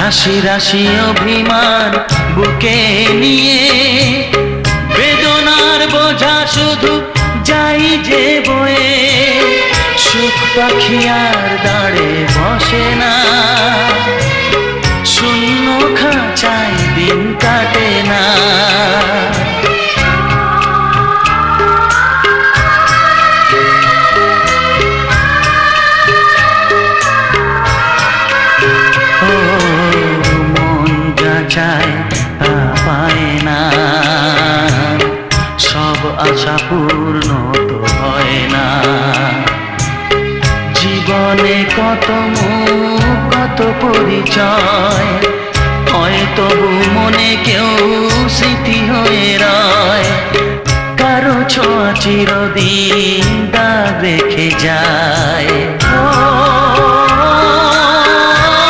রাশি রাশি অভিমান বুকে নিয়ে বেদনার বোঝা শুধু যাই যে বয়ে সুখ পাখি আর দাঁড়ে বসে না শূন্য খাঁচায় দিন কাটে না চায় তা পায় না সব আশা পূর্ণ তো হয় না জীবনে কত মুখ কত পরিচয় হয় তবু মনে কেউ স্মৃতি হয়ে রয় কারো ছোঁয়া চিরদিন দাগ রেখে যায়।